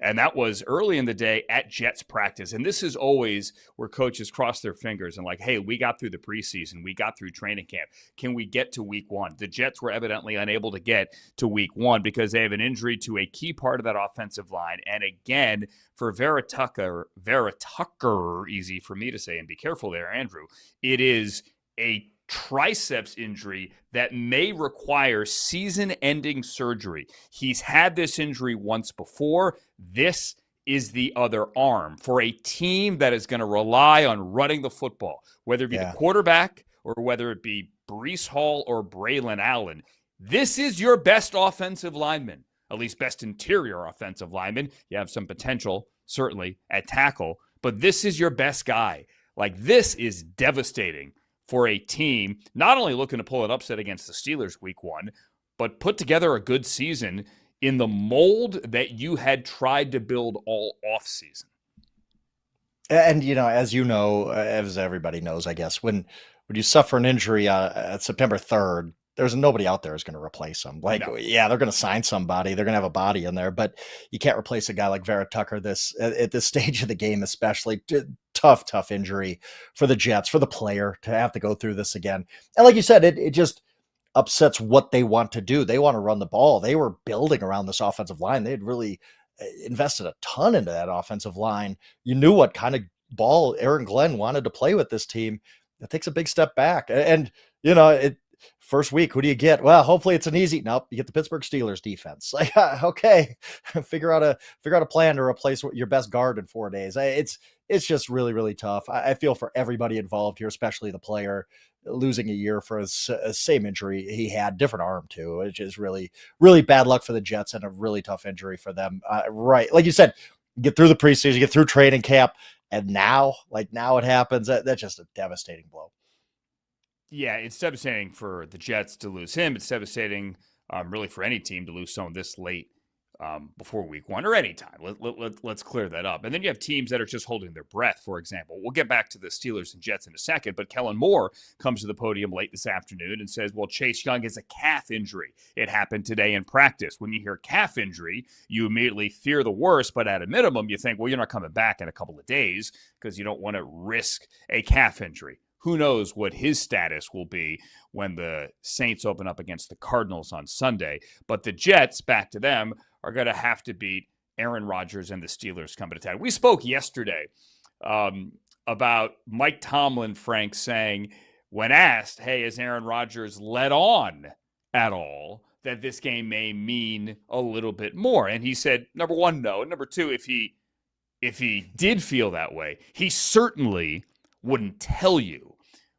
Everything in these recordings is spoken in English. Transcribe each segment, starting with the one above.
And that was early in the day at Jets practice. And this is always where coaches cross their fingers and like, hey, we got through the preseason. We got through training camp. Can we get to week one? The Jets were evidently unable to get to week one because they have an injury to a key part of that offensive line. And again, for Vera-Tucker, easy for me to say, and be careful there, Andrew, it is a triceps injury that may require season-ending surgery. He's had this injury once before. This is the other arm for a team that is going to rely on running the football, whether it be the quarterback or whether it be Breece Hall or Braylon Allen. This is your best offensive lineman, at least best interior offensive lineman. You have some potential, certainly, at tackle, but this is your best guy. Like, this is devastating for a team not only looking to pull an upset against the Steelers week one, but put together a good season in the mold that you had tried to build all offseason. And, as everybody knows, I guess, when you suffer an injury at September 3rd, there's nobody out there who's going to replace them. They're going to sign somebody. They're going to have a body in there, but you can't replace a guy like Vera-Tucker at this stage of the game, especially. Tough injury for the Jets, for the player to have to go through this again. And like you said, it just upsets what they want to do. They want to run the ball. They were building around this offensive line. They had really invested a ton into that offensive line. You knew what kind of ball Aaron Glenn wanted to play with this team. It takes a big step back. And first week, who do you get? Well, hopefully it's an easy. Nope, you get the Pittsburgh Steelers defense. Like, okay, figure out a plan to replace your best guard in 4 days. It's just really, really tough. I feel for everybody involved here, especially the player losing a year for his same injury he had, different arm too, which is really, really bad luck for the Jets and a really tough injury for them. Right, like you said, get through the preseason, get through training camp, and now it happens. That's just a devastating blow. Yeah, it's devastating for the Jets to lose him. It's devastating, really, for any team to lose someone this late before week one or any time. Let's clear that up. And then you have teams that are just holding their breath, for example. We'll get back to the Steelers and Jets in a second, but Kellen Moore comes to the podium late this afternoon and says, well, Chase Young has a calf injury. It happened today in practice. When you hear calf injury, you immediately fear the worst, but at a minimum, you think, well, you're not coming back in a couple of days because you don't want to risk a calf injury. Who knows what his status will be when the Saints open up against the Cardinals on Sunday. But the Jets, back to them, are going to have to beat Aaron Rodgers and the Steelers coming to town. We spoke yesterday about Mike Tomlin, Frank, saying, when asked, hey, is Aaron Rodgers let on at all, that this game may mean a little bit more? And he said, number one, no. And number two, if he did feel that way, he certainly wouldn't tell you.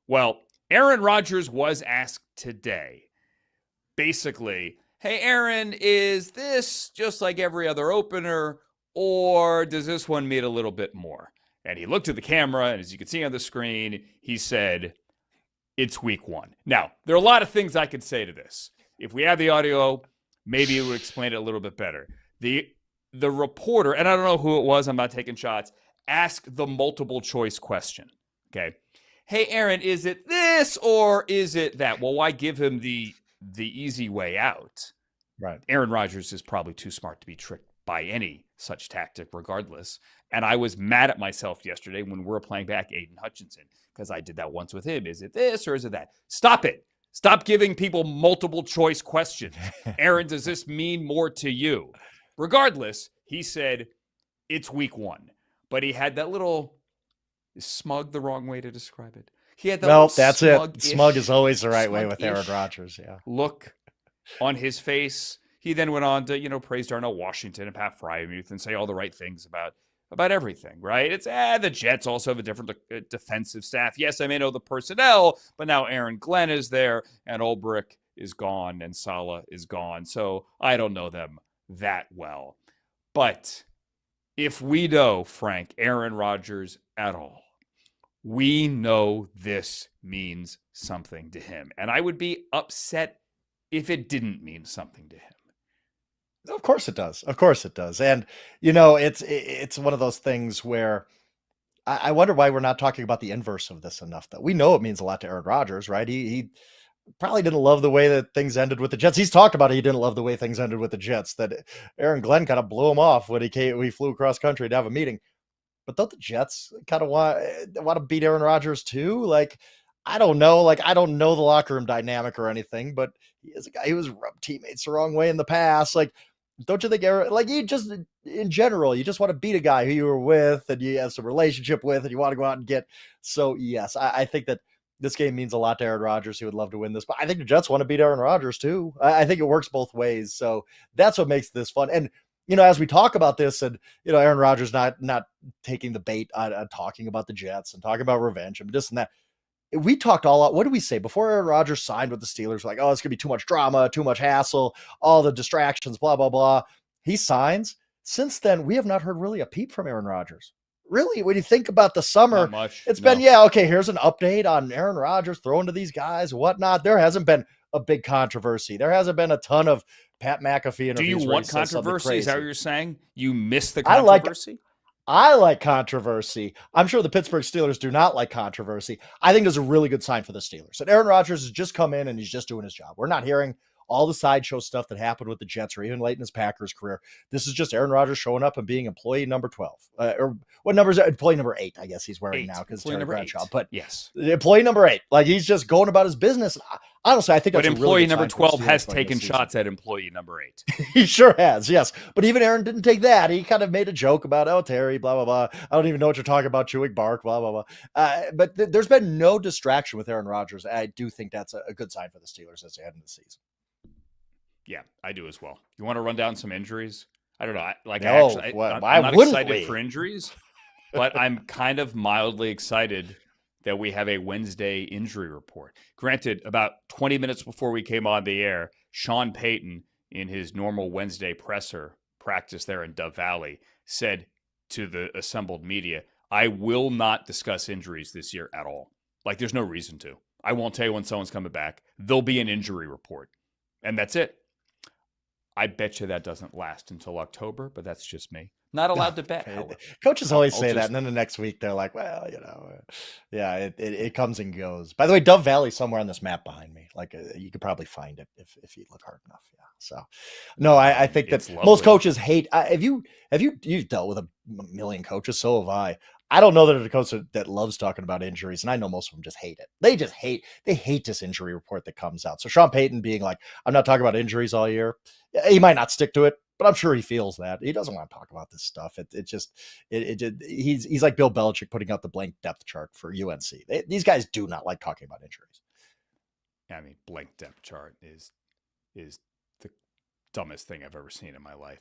Well, Aaron Rodgers was asked today, basically, hey, Aaron, is this just like every other opener, or does this one mean a little bit more? And he looked at the camera, and as you can see on the screen, he said, it's week one. Now, there are a lot of things I could say to this. If we had the audio, maybe it would explain it a little bit better. The reporter, and I don't know who it was, I'm not taking shots, asked the multiple choice question. Okay. Hey, Aaron, is it this or is it that? Well, why give him the easy way out? Right. Aaron Rodgers is probably too smart to be tricked by any such tactic regardless. And I was mad at myself yesterday when we were playing back Aiden Hutchinson because I did that once with him. Is it this or is it that? Stop it. Stop giving people multiple choice questions. Aaron, does this mean more to you? Regardless, he said it's week one. But he had that little... Is smug the wrong way to describe it? He had that that's it. Smug is always the right way with Aaron Rodgers. Yeah. Look on his face. He then went on to, praise Darnell Washington and Pat Frymuth and say all the right things about everything, right? It's the Jets also have a different defensive staff. Yes, I may know the personnel, but now Aaron Glenn is there and Ulbrich is gone and Saleh is gone. So I don't know them that well. But if we know, Frank, Aaron Rodgers at all, we know this means something to him. And I would be upset if it didn't mean something to him. Of course it does. Of course it does. And, it's one of those things where I wonder why we're not talking about the inverse of this enough. That we know it means a lot to Aaron Rodgers, right? He probably didn't love the way that things ended with the Jets. He's talked about it. He didn't love the way things ended with the Jets, that Aaron Glenn kind of blew him off when we flew across country to have a meeting. But don't the Jets kind of want to beat Aaron Rodgers too? Like, I don't know. Like, I don't know the locker room dynamic or anything, but he is a guy who has rubbed teammates the wrong way in the past. Like, don't you think Aaron, like, you just, in general, you just want to beat a guy who you were with and you have some relationship with and you want to go out and get. So, yes, I think that this game means a lot to Aaron Rodgers. He would love to win this, but I think the Jets want to beat Aaron Rodgers too. I think it works both ways. So that's what makes this fun. And, as we talk about this and, Aaron Rodgers not taking the bait on talking about the Jets and talking about revenge and this and that. We talked all out. What did we say before Aaron Rodgers signed with the Steelers? Like, oh, it's going to be too much drama, too much hassle, all the distractions, blah, blah, blah. He signs. Since then, we have not heard really a peep from Aaron Rodgers. Really, when you think about the summer, it's been, okay, here's an update on Aaron Rodgers throwing to these guys, whatnot. There hasn't been a big controversy. There hasn't been a ton of Pat McAfee interviews. Do you want controversy? Is that what you're saying? You miss the controversy? I like controversy. I'm sure the Pittsburgh Steelers do not like controversy. I think it's a really good sign for the Steelers. And Aaron Rodgers has just come in and he's just doing his job. We're not hearing all the sideshow stuff that happened with the Jets or even late in his Packers career. This is just Aaron Rodgers showing up and being employee number 12. Or what number is it? Employee number 8, I guess he's wearing now because Terry Bradshaw. But yes, employee number 8. Like, he's just going about his business. Honestly, I think that's employee number 12 has taken shots at employee number 8. He sure has, yes. But even Aaron didn't take that. He kind of made a joke about, oh, Terry, blah, blah, blah. I don't even know what you're talking about, chewing bark, blah, blah, blah. But there's been no distraction with Aaron Rodgers. I do think that's a good sign for the Steelers as they head into the season. Yeah, I do as well. You want to run down some injuries? I don't know. I'm not excited for injuries, but I'm kind of mildly excited that we have a Wednesday injury report. Granted, about 20 minutes before we came on the air, Sean Payton, in his normal Wednesday presser practice there in Dove Valley, said to the assembled media, I will not discuss injuries this year at all. Like, there's no reason to. I won't tell you when someone's coming back. There'll be an injury report. And that's it. I bet you that doesn't last until October, but that's just me. Not allowed to bet. Coaches always say that, and then the next week they're like, well, yeah, it comes and goes. By the way, Dove Valley somewhere on this map behind me. Like, you could probably find it if you look hard enough. Yeah. So, no, I think that most coaches hate. You've dealt with a million coaches, so have I. I don't know that there's a coach that loves talking about injuries, and I know most of them just hate it. They hate this injury report that comes out. So Sean Payton being like, I'm not talking about injuries all year. He might not stick to it, but I'm sure he feels that. He doesn't want to talk about this stuff. He's like Bill Belichick putting out the blank depth chart for UNC. These guys do not like talking about injuries. I mean, blank depth chart is the dumbest thing I've ever seen in my life.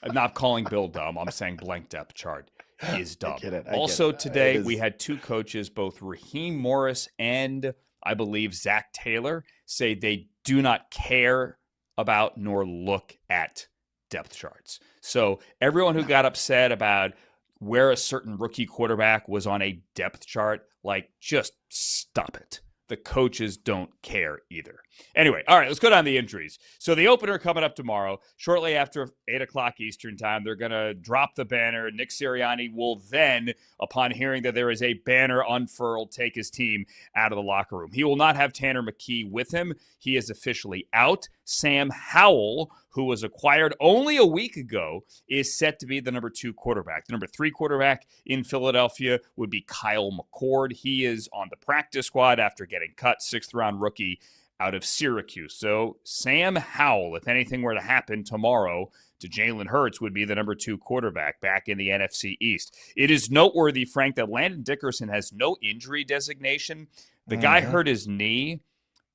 I'm not calling Bill dumb. I'm saying blank depth chart is dumb. Also today, we had two coaches, both Raheem Morris and I believe Zach Taylor, say they do not care about nor look at depth charts. So everyone who got upset about where a certain rookie quarterback was on a depth chart, like, just stop it. The coaches don't care either. Anyway, all right, let's go down to the injuries. So the opener coming up tomorrow, shortly after 8 o'clock Eastern time, they're going to drop the banner. Nick Sirianni will then, upon hearing that there is a banner unfurled, take his team out of the locker room. He will not have Tanner McKee with him. He is officially out. Sam Howell, who was acquired only a week ago, is set to be the number 2 quarterback. The number 3 quarterback in Philadelphia would be Kyle McCord. He is on the practice squad after getting cut, 6th-round rookie out of Syracuse. So Sam Howell, if anything were to happen tomorrow to Jalen Hurts, would be the number 2 quarterback back in the NFC East. It is noteworthy, Frank, that Landon Dickerson has no injury designation. The guy hurt his knee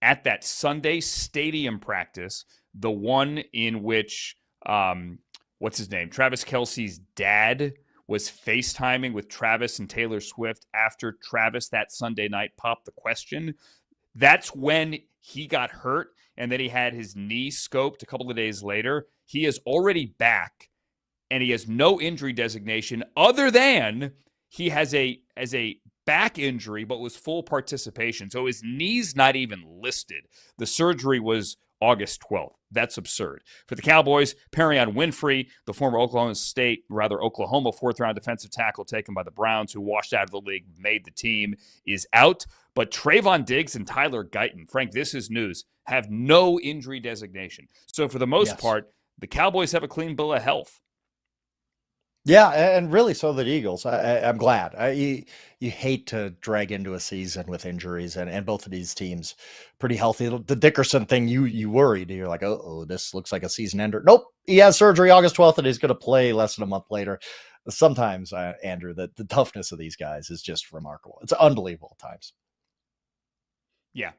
at that Sunday stadium practice, the one in which, what's his name? Travis Kelce's dad was FaceTiming with Travis and Taylor Swift after Travis that Sunday night popped the question. That's when he got hurt, and then he had his knee scoped a couple of days later. He is already back, and he has no injury designation other than he has a back injury, but was full participation. So his knee's not even listed. The surgery was August 12th. That's absurd. For the Cowboys, Perion Winfrey, the former Oklahoma fourth-round defensive tackle taken by the Browns, who washed out of the league, made the team, is out. But Trayvon Diggs and Tyler Guyton, Frank, this is news, have no injury designation. So for the most part, the Cowboys have a clean bill of health. Yeah, and really so the Eagles. I'm glad. You hate to drag into a season with injuries, and both of these teams pretty healthy. The Dickerson thing, you worried. You're like, oh, this looks like a season ender. Nope, he has surgery August 12th, and he's going to play less than a month later. Sometimes, Andrew, the toughness of these guys is just remarkable. It's unbelievable at times. Yeah,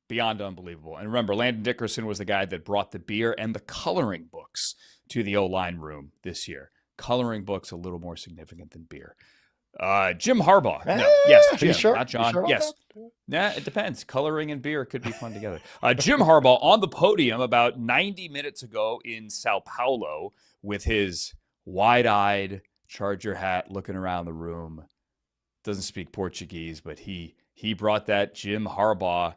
beyond unbelievable. And remember, Landon Dickerson was the guy that brought the beer and the coloring books to the O-line room this year. Coloring books a little more significant than beer. Jim Harbaugh. No, yes, Jim, sure? not John. Sure yes. Nah, it depends. Coloring and beer could be fun together. Jim Harbaugh on the podium about 90 minutes ago in Sao Paulo with his wide-eyed Charger hat looking around the room. Doesn't speak Portuguese, but he brought that Jim Harbaugh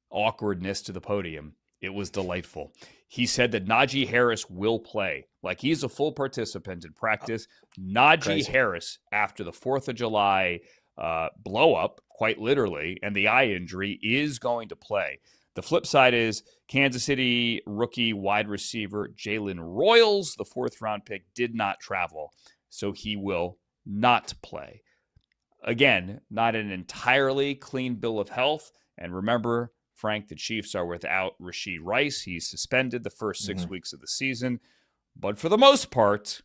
awkwardness to the podium. It was delightful. He said that Najee Harris will play. Like, he's a full participant in practice. Najee Harris, after the 4th of July blow up, quite literally, and the eye injury, is going to play. The flip side is Kansas City rookie wide receiver Jalen Royals, the 4th-round pick, did not travel, so he will not play. Again, not an entirely clean bill of health. And remember, Frank, the Chiefs are without Rashee Rice. He's suspended the first 6 weeks of the season. But for the most part,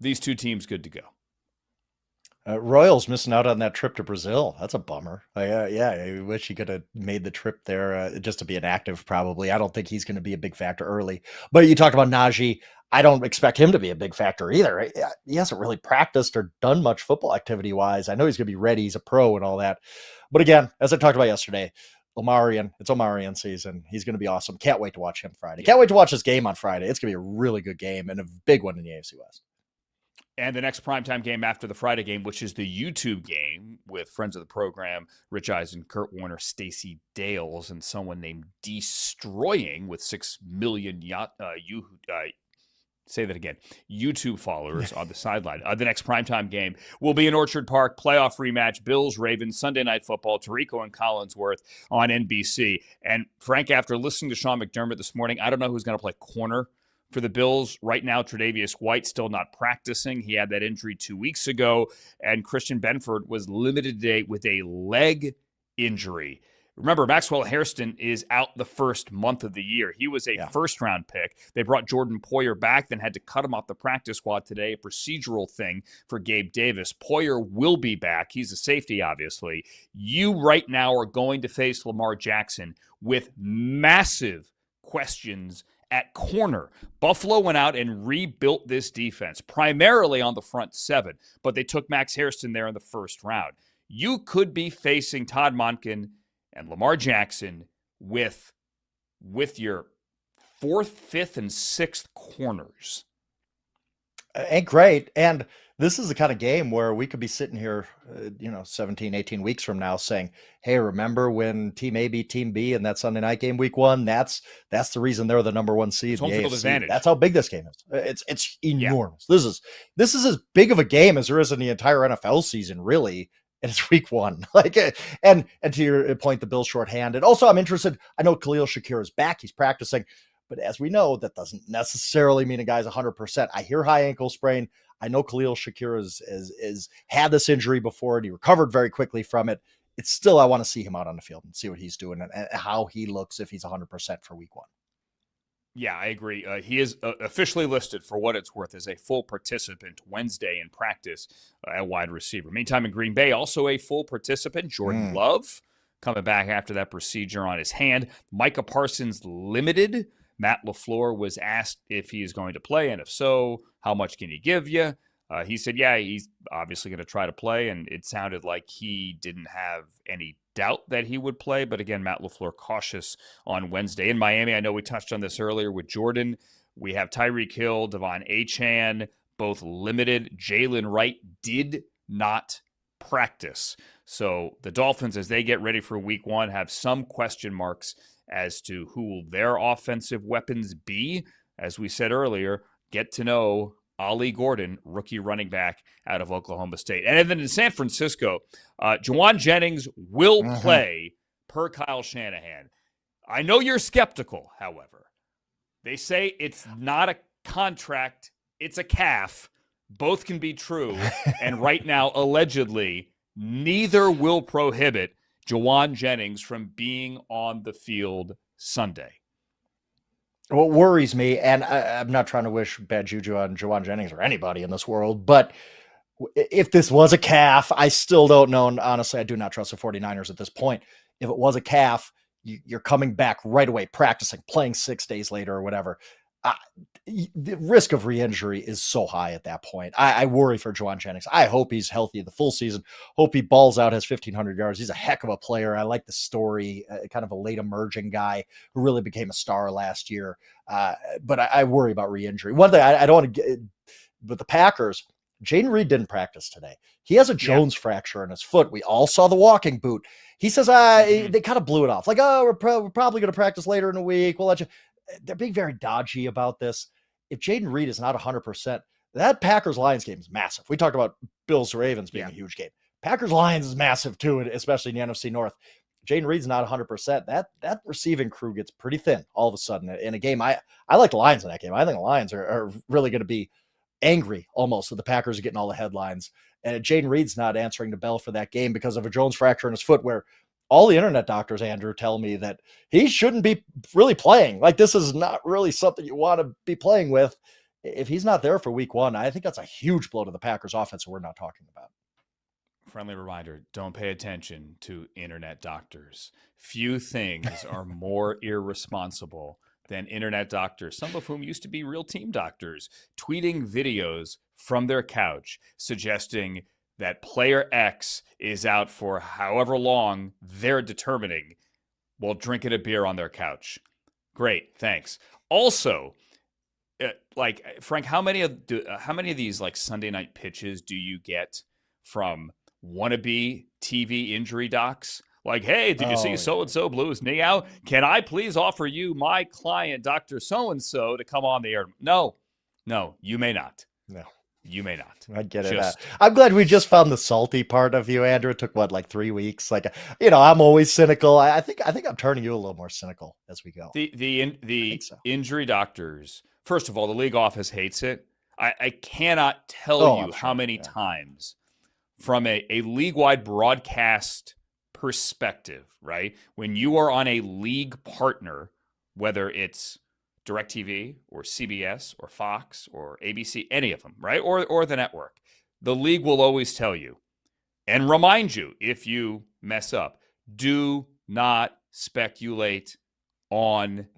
these two teams good to go. Royals missing out on that trip to Brazil. That's a bummer. I wish he could have made the trip there just to be inactive, probably. I don't think he's going to be a big factor early. But you talked about Najee. I don't expect him to be a big factor either. He hasn't really practiced or done much football activity-wise. I know he's going to be ready. He's a pro and all that. But again, as I talked about yesterday, it's Omarion season. He's going to be awesome. Can't wait to watch him Friday. Can't wait to watch this game on Friday. It's going to be a really good game and a big one in the AFC West. And the next primetime game after the Friday game, which is the YouTube game with friends of the program, Rich Eisen, Kurt Warner, Stacey Dales, and someone named Destroying with 6 million YouTube followers on the sideline. The next primetime game will be in Orchard Park, playoff rematch, Bills-Ravens, Sunday Night Football, Tirico and Collinsworth on NBC. And Frank, after listening to Sean McDermott this morning, I don't know who's going to play corner for the Bills. Right now, Tre'Davious White still not practicing. He had that injury 2 weeks ago, and Christian Benford was limited today with a leg injury. Remember, Maxwell Hairston is out the first month of the year. He was a first-round pick. They brought Jordan Poyer back, then had to cut him off the practice squad today, a procedural thing for Gabe Davis. Poyer will be back. He's a safety, obviously. You right now are going to face Lamar Jackson with massive questions at corner. Buffalo went out and rebuilt this defense, primarily on the front seven, but they took Max Hairston there in the first round. You could be facing Todd Monken and Lamar Jackson with your 4th, 5th, and 6th corners. Ain't great. And this is the kind of game where we could be sitting here, 17, 18 weeks from now saying, hey, remember when Team A beat Team B in that Sunday night game week 1? That's the reason they're the number 1 seed in the AFC. Advantage. That's how big this game is. It's enormous. Yeah. This is as big of a game as there is in the entire NFL season, really. And it's week 1. And to your point, the Bills shorthanded. Also, I'm interested. I know Khalil Shakir is back. He's practicing. But as we know, that doesn't necessarily mean a guy's 100%. I hear high ankle sprain. I know Khalil Shakir is had this injury before, and he recovered very quickly from it. It's still, I want to see him out on the field and see what he's doing and how he looks if he's 100% for week 1. Yeah, I agree. He is officially listed, for what it's worth, as a full participant Wednesday in practice at wide receiver. Meantime, in Green Bay, also a full participant, Jordan Love, coming back after that procedure on his hand. Micah Parsons limited. Matt LaFleur was asked if he is going to play, and if so, how much can he give you? He said, yeah, he's obviously going to try to play, and it sounded like he didn't have any doubt that he would play. But again, Matt LaFleur cautious on Wednesday. In Miami, I know we touched on this earlier with Jordan. We have Tyreek Hill, Devon Achane, both limited. Jalen Wright did not practice. So the Dolphins, as they get ready for week 1, have some question marks as to who will their offensive weapons be. As we said earlier, get to know Ollie Gordon, rookie running back out of Oklahoma State. And then in San Francisco, Jauan Jennings will play per Kyle Shanahan. I know you're skeptical, however. They say it's not a contract, it's a calf. Both can be true. And right now, allegedly, neither will prohibit Jauan Jennings from being on the field Sunday. What worries me, and I'm not trying to wish bad juju on Jauan Jennings or anybody in this world, but if this was a calf, I still don't know. And honestly, I do not trust the 49ers at this point. If it was a calf, you're coming back right away, practicing, playing 6 days later or whatever. The risk of re-injury is so high at that point. I worry for Jauan Jennings. I hope he's healthy the full season. Hope he balls out, has 1,500 yards. He's a heck of a player. I like the story, kind of a late emerging guy who really became a star last year. But I worry about re-injury. One thing I don't want to get, but the Packers, Jaden Reed didn't practice today. He has a Jones fracture in his foot. We all saw the walking boot. He says, they kind of blew it off. Like, we're probably going to practice later in the week. We'll let you. They're being very dodgy about this. If Jaden Reed is not 100%, that Packers-Lions game is massive. We talked about Bills-Ravens being a huge game. Packers-Lions is massive too, especially in the NFC North. Jaden Reed's not 100%. That receiving crew gets pretty thin all of a sudden in a game. I like the Lions in that game. I think the Lions are really going to be angry almost that the Packers are getting all the headlines. And Jaden Reed's not answering the bell for that game because of a Jones fracture in his foot, where all the internet doctors, Andrew, tell me that he shouldn't be really playing. Like, this is not really something you want to be playing with. If he's not there for week 1, I think that's a huge blow to the Packers offense we're not talking about. Friendly reminder, don't pay attention to internet doctors. Few things are more irresponsible than internet doctors, some of whom used to be real team doctors, tweeting videos from their couch suggesting that player X is out for however long they're determining while drinking a beer on their couch. Great, thanks. Also, like, Frank, how many of these like Sunday night pitches do you get from wannabe TV injury docs? Like, hey, did you see so-and-so blew his knee out? Can I please offer you my client, Dr. So-and-so, to come on the air? No, you may not. No. You may not. I get it. I'm glad we just found the salty part of you, Andrew. It took like 3 weeks. Like, I'm always cynical. I think I'm turning you a little more cynical as we go. The injury doctors. First of all, the league office hates it. I cannot tell you how many times from a league-wide broadcast perspective, right? When you are on a league partner, whether it's DirecTV or CBS or Fox or ABC, any of them, right? Or the network. The league will always tell you and remind you, if you mess up, do not speculate on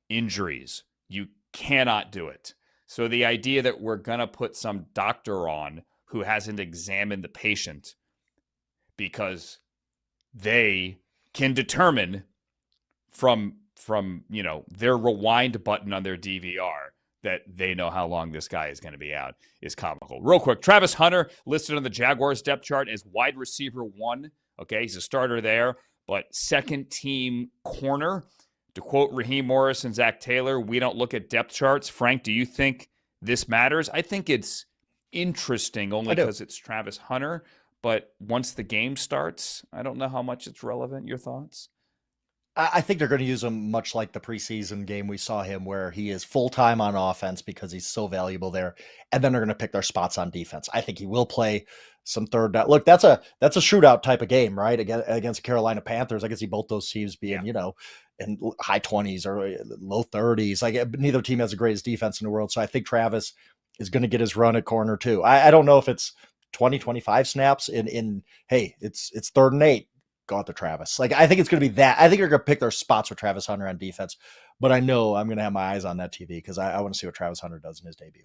injuries. You cannot do it. So the idea that we're going to put some doctor on who hasn't examined the patient because they can determine from their rewind button on their DVR that they know how long this guy is going to be out is comical. Real quick, Travis Hunter listed on the Jaguars depth chart as wide receiver 1. Okay, he's a starter there, but second team corner. To quote Raheem Morris and Zach Taylor, we don't look at depth charts. Frank, do you think this matters? I think it's interesting only because it's Travis Hunter, but once the game starts, I don't know how much it's relevant. Your thoughts? I think they're going to use him much like the preseason game we saw him, where he is full-time on offense because he's so valuable there. And then they're going to pick their spots on defense. I think he will play some third down. Look, that's a shootout type of game, right? Against Carolina Panthers. I can see both those teams being, in high 20s or low 30s. Like, neither team has the greatest defense in the world. So I think Travis is going to get his run at corner too. I don't know if it's 20, 25 snaps hey, it's 3rd and 8. Go out to Travis. Like, I think it's going to be that. I think they're going to pick their spots with Travis Hunter on defense, but I know I'm going to have my eyes on that TV because I want to see what Travis Hunter does in his debut.